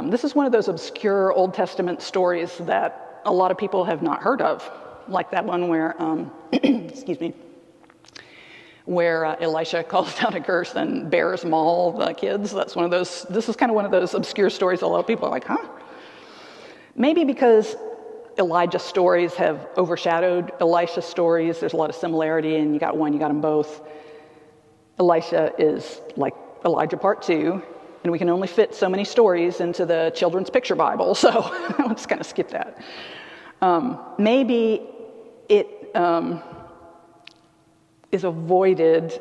This is one of those obscure Old Testament stories that a lot of people have not heard of, like that one where, excuse me, where Elisha calls down a curse and bears maul the kids. That's one of those, this is kind of one of those obscure stories a lot of people are like, huh? Maybe because Elijah's stories have overshadowed Elisha's stories. There's a lot of similarity, and you got one, you got them both. Elisha is like Elijah Part 2, and we can only fit so many stories into the children's picture Bible, so I'll just kind of skip that. Maybe it is avoided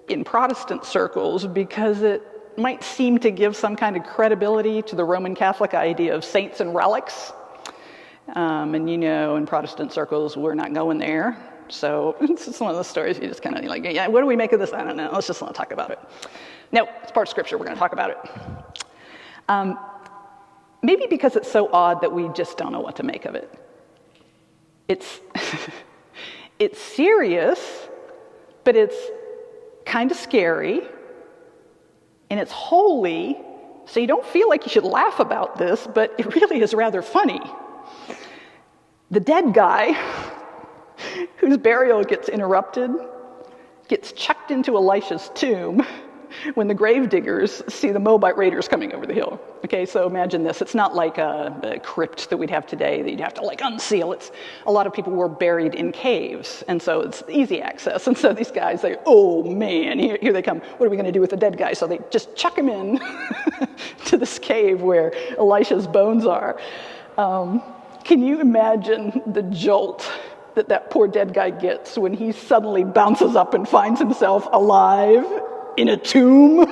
in Protestant circles because it might seem to give some kind of credibility to the Roman Catholic idea of saints and relics. And you know, in Protestant circles, we're not going there. So it's just one of those stories you just kind of like, yeah, what do we make of this? I don't know. Let's just not talk about it. No, it's part of Scripture. We're going to talk about it. Maybe because it's so odd that we just don't know what to make of it. It's it's serious, but it's kind of scary, and it's holy, so you don't feel like you should laugh about this, but it really is rather funny. The dead guy, whose burial gets interrupted, gets chucked into Elisha's tomb when the grave diggers see the Moabite raiders coming over the hill. Okay, so imagine this. It's not like a crypt that we'd have today that you'd have to like unseal. It's a lot of people were buried in caves, and so it's easy access. And so these guys say, oh man, here they come. What are we going to do with the dead guy? So they just chuck him in to this cave where Elisha's bones are. Can you imagine the jolt that poor dead guy gets when he suddenly bounces up and finds himself alive in a tomb?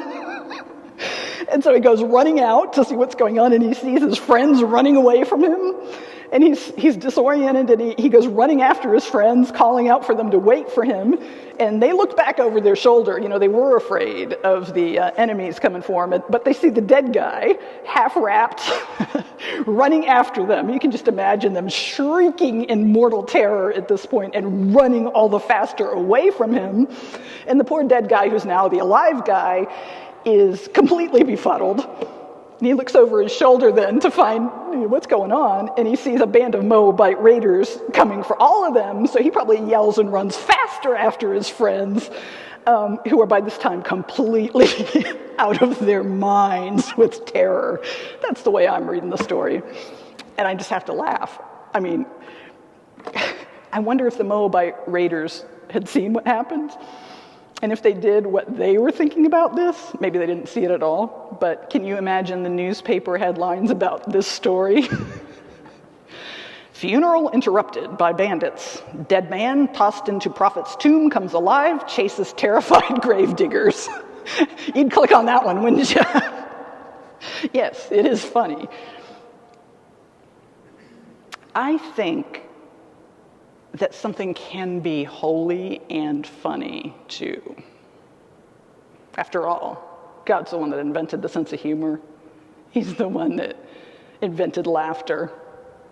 And so he goes running out to see what's going on, and he sees his friends running away from him, and he's disoriented, and he goes running after his friends, calling out for them to wait for him, and they look back over their shoulder. You know, they were afraid of the enemies coming for them, but they see the dead guy, half-wrapped, running after them. You can just imagine them shrieking in mortal terror at this point and running all the faster away from him. And the poor dead guy, who's now the alive guy, is completely befuddled. And he looks over his shoulder then to find what's going on, and he sees a band of Moabite raiders coming for all of them, so he probably yells and runs faster after his friends, who are by this time completely out of their minds with terror. That's the way I'm reading the story. And I just have to laugh. I mean, I wonder if the Moabite raiders had seen what happened. And if they did, what they were thinking about this. Maybe they didn't see it at all, but can you imagine the newspaper headlines about this story? Funeral interrupted by bandits. Dead man tossed into prophet's tomb comes alive, chases terrified grave diggers. You'd click on that one, wouldn't you? Yes, it is funny. I think that something can be holy and funny too. After all, God's the one that invented the sense of humor. He's the one that invented laughter.